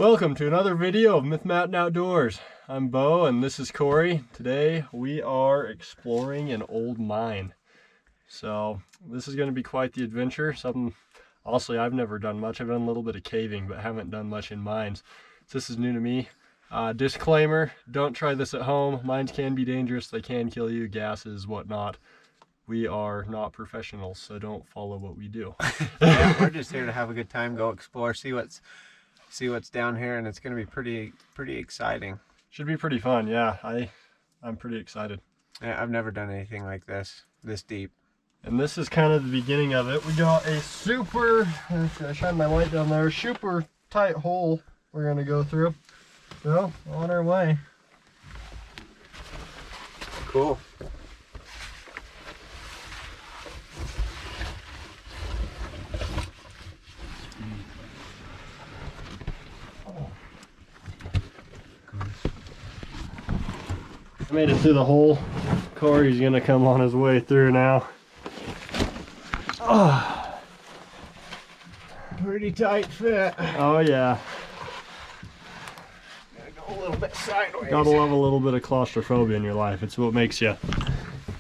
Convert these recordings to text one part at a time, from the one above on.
Welcome to another video of Myth Mountain Outdoors. I'm Bo and this is Corey. Today we are exploring an old mine. So this is going to be quite the adventure. Something honestly I've never done much. I've done a little bit of caving but haven't done much in mines. So this is new to me. Disclaimer, don't try this at home. Mines can be dangerous. They can kill you, gases, whatnot. We are not professionals, so don't follow what we do. Yeah, we're just here to have a good time, go explore, see what's down here, and it's going to be pretty exciting. Should be pretty fun, yeah. I'm pretty excited. Yeah, I've never done anything like this deep. And this is kind of the beginning of it. We got a super, I shine my light down there, super tight hole we're going to go through. So, on our way. Cool. I made it through the hole. Corey's going to come on his way through now. Oh. Pretty tight fit. Oh yeah. Gotta go a little bit sideways. Gotta love a little bit of claustrophobia in your life. It's what makes you,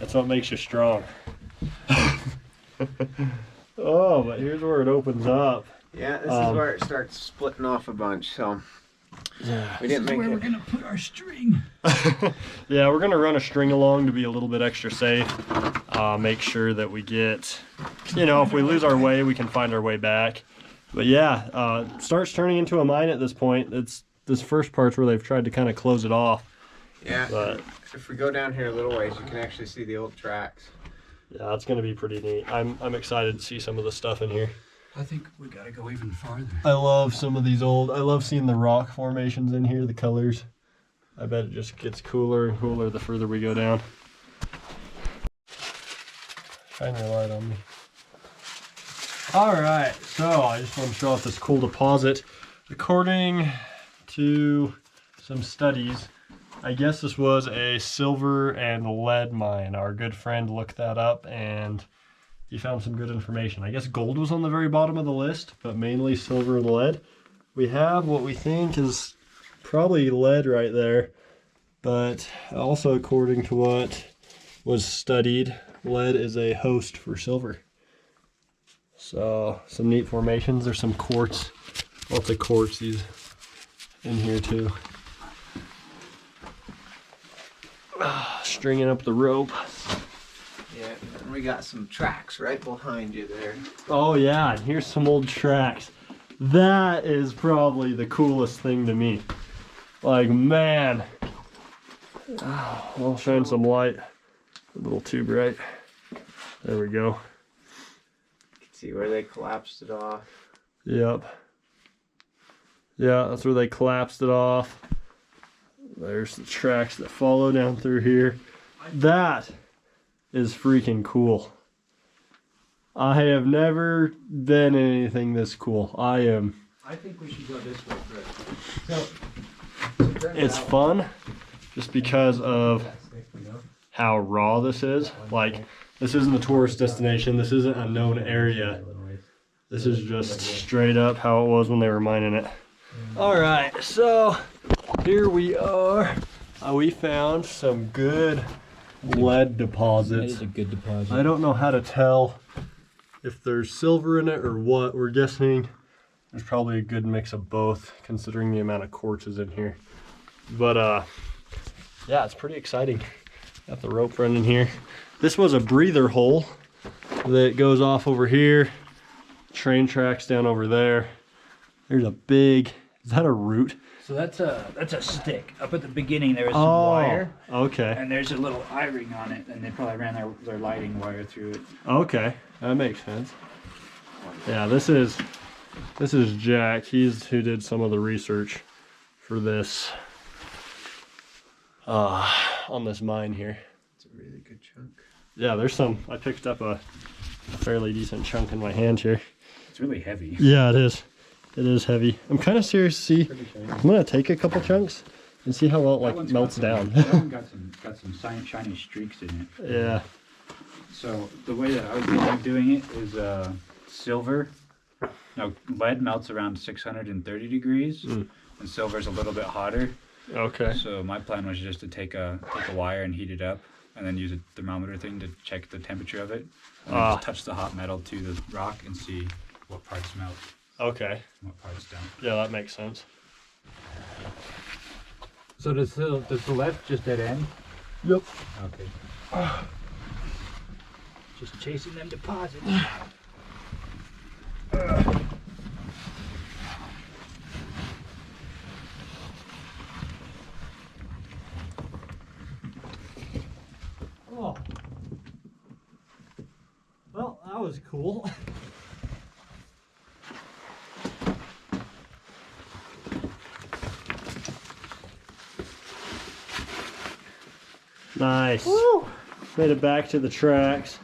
that's what makes you strong. Oh, but here's where it opens up. Yeah, this is where it starts splitting off a bunch, so yeah. we didn't make where it. we're gonna put our string. Yeah, we're gonna run a string along to be a little bit extra safe. Make sure that we get, you know, if we lose our way, we can find our way back. But yeah, starts turning into a mine at this point. It's this first part's where they've tried to kind of close it off. Yeah, but if we go down here a little ways, you can actually see the old tracks. yeah, it's gonna be pretty neat. I'm excited to see some of the stuff in here. I think we gotta go even farther. I love some of these old, I love seeing the rock formations in here, the colors. I bet it just gets cooler and cooler the further we go down. Shine your light on me. Alright, so I just want to show off this cool deposit. According to some studies, I guess this was a silver and lead mine. Our good friend looked that up and he found some good information. I guess gold was on the very bottom of the list, but mainly silver and lead. We have what we think is probably lead right there, but also according to what was studied, lead is a host for silver. So some neat formations. There's some quartz, lots of quartzies in here too. Stringing up the rope. Yeah, and we got some tracks right behind you there. Oh yeah, and here's some old tracks. That is probably the coolest thing to me. Like, man. I'll shine some light. A little too bright. There we go. You can see where they collapsed it off. Yep. Yeah, that's where they collapsed it off. There's the tracks that follow down through here. That is freaking cool. I have never been in anything this cool. I think we should go this way first. So it's fun just because of how raw this is. Like, this isn't a tourist destination. This isn't a known area. This is just straight up how it was when they were mining it. All right, so here we are. We found some good lead deposits. That is a good deposit. I don't know how to tell if there's silver in it or what. We're guessing there's probably a good mix of both, considering the amount of quartz is in here. But yeah, it's pretty exciting. Got the rope running here. This was a breather hole that goes off over here. Train tracks down over there. There's a big, is that a root? So that's a stick. Up at the beginning there was some wire. Okay. And there's a little eye-ring on it, and they probably ran their lighting wire through it. Okay, that makes sense. Yeah, this is Jack. He's who did some of the research for this on this mine here. It's a really good chunk. Yeah, there's some. I picked up a fairly decent chunk in my hand here. It's really heavy. Yeah, it is. It is heavy. I'm kind of serious to see. I'm gonna take a couple chunks and see how well it like melts down. That one got some shiny streaks in it. Yeah. So the way that I was doing it is silver Now, lead melts around 630 degrees, and silver's a little bit hotter. Okay. So my plan was just to take a wire and heat it up, and then use a thermometer thing to check the temperature of it, and then just touch the hot metal to the rock and see what parts melt, Okay. and what parts don't. Yeah, that makes sense. So does the left just dead end? Yep. Okay. Just chasing them deposits. Oh. Well, that was cool. Nice. Woo! Made it back to the tracks.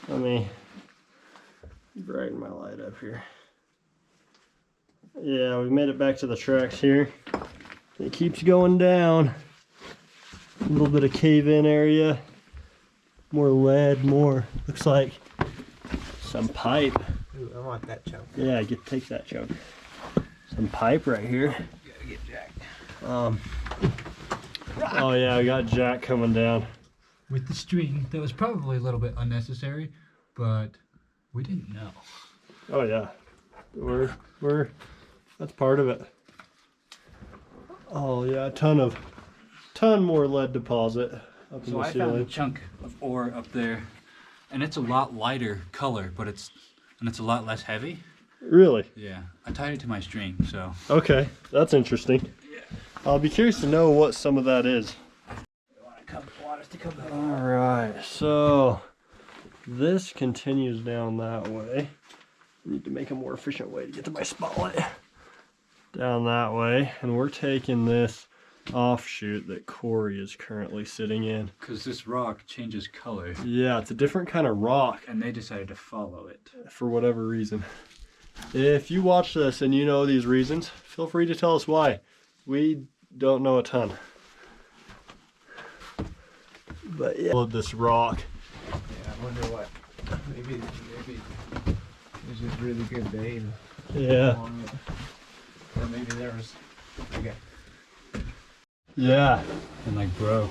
Let me brighten my light up here. Yeah, we made it back to the tracks here. It keeps going down. A little bit of cave-in area. More lead, more. Looks like some pipe. Ooh, I want that chunk. Yeah, take that chunk. Some pipe right here. Gotta get jacked. Oh yeah, we got Jack coming down. With the string, that was probably a little bit unnecessary, but we didn't know. Oh yeah, we're that's part of it. Oh yeah, a ton more lead deposit up in So the I found a ceiling. chunk of ore up there, and it's a lot lighter color, but it's a lot less heavy. Really? Yeah, I tied it to my string, so. Okay, that's interesting. I'll be curious to know what some of that is. All right, so this continues down that way. I need to make a more efficient way to get to my spotlight. Down that way, and we're taking this offshoot that Corey is currently sitting in. Because this rock changes color, Yeah, it's a different kind of rock and they decided to follow it. for whatever reason. If you watch this and you know these reasons, feel free to tell us why. We don't know a ton. But yeah, love this rock. Yeah, I wonder what. Maybe there's a really good vein Yeah, along it. Or maybe there was. Okay. yeah. And like broke.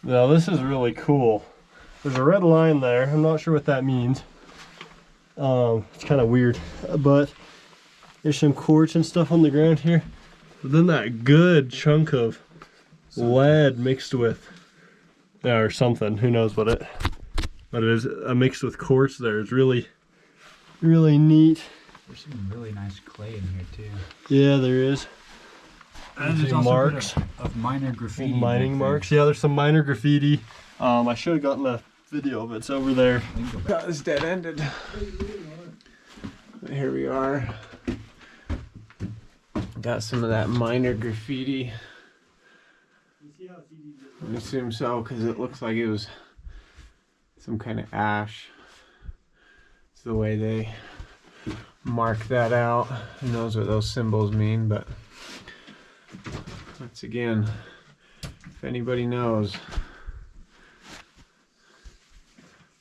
Now this is really cool. There's a red line there. I'm not sure what that means. It's kind of weird, but there's some quartz and stuff on the ground here. But then that good chunk of lead mixed with, or something. Who knows what it is mixed with quartz there. It's really, really neat. There's some really nice clay in here too. Yeah, there is. And Some there's also marks. a bit of minor graffiti. Mining back there. marks. Yeah, there's some minor graffiti. I should have gotten a video of it. It's over there. Got this dead ended. Here we are. Got some of that minor graffiti. I assume so, because it looks like it was some kind of ash. It's the way they mark that out. Who knows what those symbols mean, but once again, if anybody knows,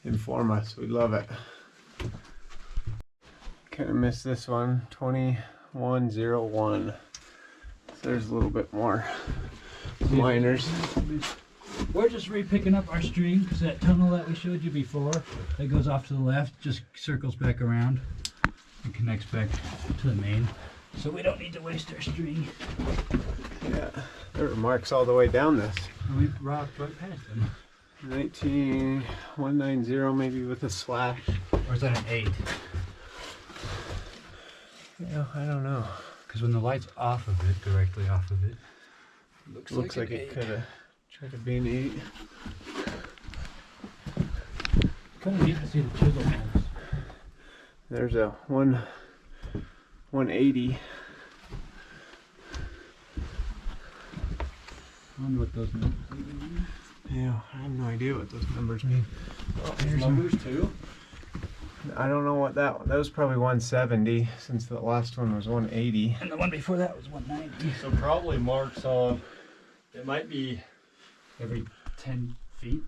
inform us. We'd love it. Kind of missed this one. 2101. So there's a little bit more miners. We're just re-picking up our string because that tunnel that we showed you before that goes off to the left just circles back around and connects back to the main. So we don't need to waste our string. Yeah, there were marks all the way down this. And we rocked right past them. 19190 maybe with a slash. Or is that an 8? Yeah, I don't know. Because when the light's off of it, directly off of it, Looks like it could have tried to be an 8. kind of neat to see the chisel marks. There's a 180. I wonder what those numbers mean. Yeah, I have no idea what those numbers mean. Oh, there's numbers too. I don't know what that was probably 170 since the last one was 180. And the one before that was 190. So probably marks on. It might be. Every 10 feet.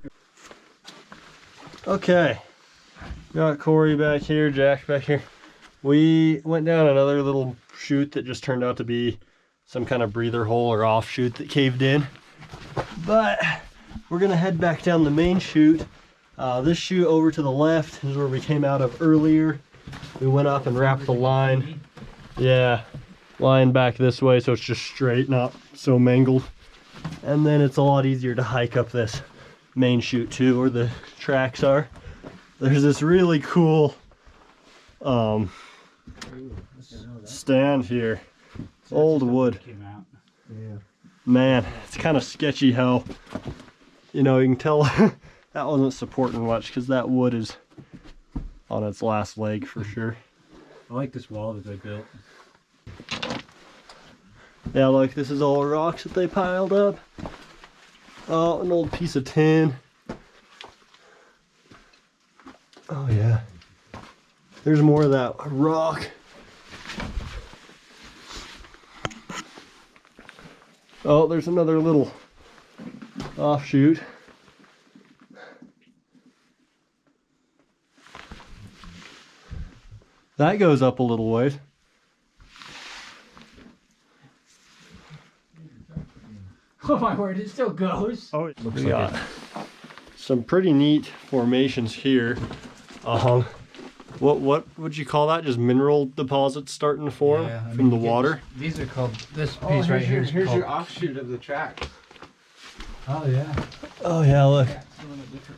Okay. Got Corey back here, Jack back here. We went down another little chute that just turned out to be some kind of breather hole or offshoot that caved in. But we're gonna head back down the main chute. This chute over to the left is where we came out of earlier. We went up and wrapped the line. Yeah, line back this way so it's just straight, not so mangled. And then it's a lot easier to hike up this main chute too, where the tracks are. There's this really cool stand here. Old wood. Yeah. Man, it's kind of sketchy how, you know, you can tell that wasn't supporting much because that wood is on its last leg for sure. I like this wall that they built. Yeah, like this is all rocks that they piled up. Oh, an old piece of tin. Oh yeah. There's more of that rock. Oh, there's another little offshoot. That goes up a little ways. Oh my word, it still goes. Oh, we got some pretty neat formations here. What would you call that? Just mineral deposits starting to form from the water? These are called, this Oh, piece right here is here's called, your offshoot of the track. oh yeah. Oh yeah, look.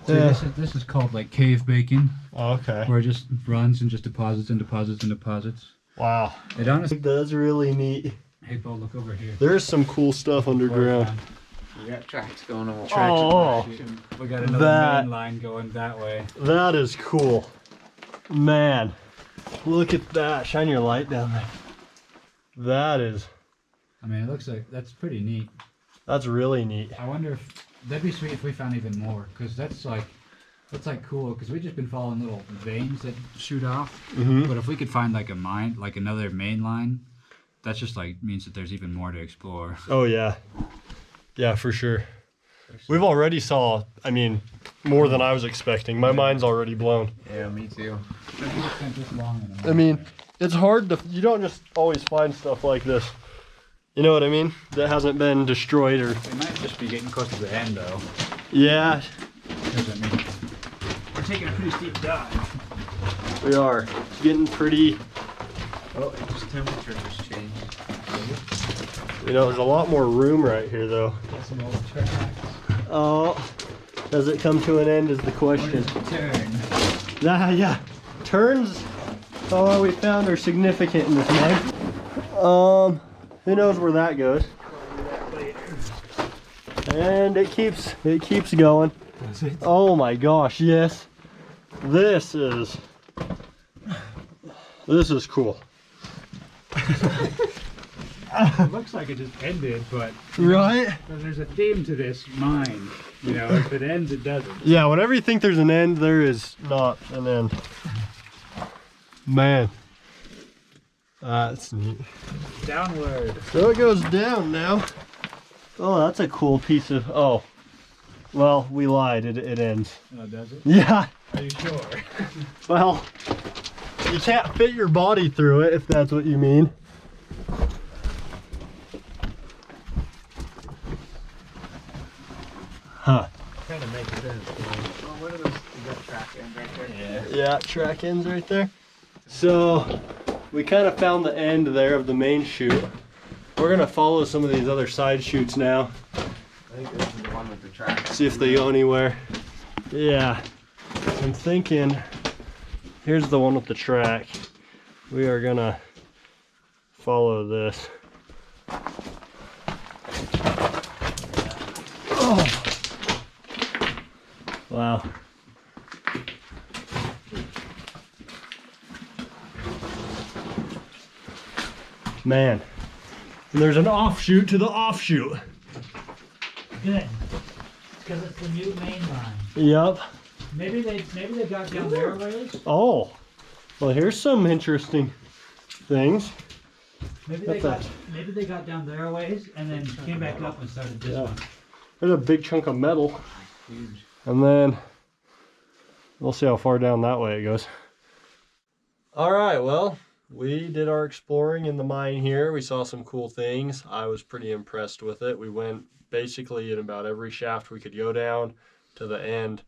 So this is called like cave bacon, Oh, okay. where it just runs and just deposits and deposits and deposits. Wow. It honestly, That's really neat. hey Bo, look over here. There's some cool stuff underground. We got tracks going on. Oh, We got another That- main line going that way. that is cool. Man, look at that. Shine your light down there. That is, I mean, it looks like, that's pretty neat. that's really neat. I wonder if, that'd be sweet if we found even more, because that's like cool, because we've just been following little veins that shoot off. Mm-hmm. But if we could find like a mine, like another main line, that's just like means that there's even more to explore. Oh yeah. Yeah, for sure. We've already saw, I mean, more than I was expecting. My mind's already blown. Yeah, me too. I mean, it's hard to, you don't just always find stuff like this. You know what I mean? That hasn't been destroyed or, We might just be getting close to the end though. yeah, Doesn't mean we're taking a pretty steep dive. we are. It's getting pretty, Oh, it just temperature just changed. you know, there's a lot more room right here though. Got some old tracks. Oh, does it come to an end is the question. Turn. Yeah. Turns, oh, we found are significant in this mine. Who knows where that goes? And it keeps going. Oh my gosh, yes. This is cool. It looks like it just ended, but Right? there's a theme to this mine. You know, if it ends, it doesn't. Yeah, whenever you think there's an end, there is not an end. Man. That's neat. Downward. So it goes down now. Oh, that's a cool piece of, oh. Well, we lied, it ends. Oh, does it? Yeah, Are you sure? well, you can't fit your body through it if that's what you mean. Huh. Kind of makes sense. Oh, what are those? Is that track end right there? Yeah, track ends right there. So we kind of found the end there of the main chute. We're gonna follow some of these other side chutes now. I think this is the one with the track. See if they go anywhere. Yeah, I'm thinking, here's the one with the track. We are gonna follow this. Oh. Wow. Man. And there's an offshoot to the offshoot. Good. Because it's the new main line. Yep. Maybe they got down there a ways. Oh. Well, here's some interesting things. Maybe That's they got down there a ways and then came back up and started this Yeah. one. There's a big chunk of metal. Huge. And then we'll see how far down that way it goes. All right, well, we did our exploring in the mine here. We saw some cool things. I was pretty impressed with it. We went basically in about every shaft we could go down to the end.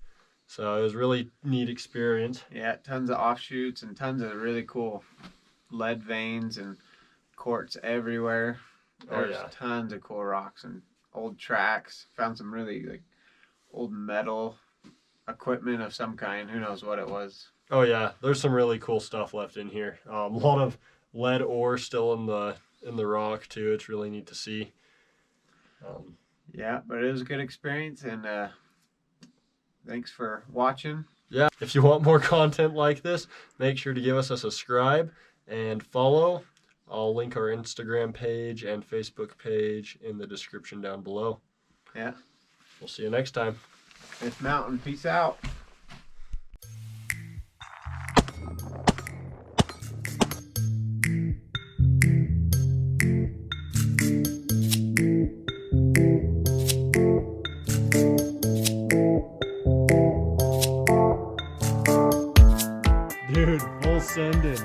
So it was really neat experience. Yeah, tons of offshoots and tons of really cool lead veins and quartz everywhere. Oh, There's yeah. tons of cool rocks and old tracks. Found some really like old metal equipment of some kind. Who knows what it was? Oh yeah, there's some really cool stuff left in here. A lot of lead ore still in the rock too. It's really neat to see. Yeah, but it was a good experience, and thanks for watching. Yeah, if you want more content like this, make sure to give us a subscribe and follow. I'll link our Instagram page and Facebook page in the description down below. Yeah. We'll see you next time. Fifth Mountain, peace out. Dude, full sending.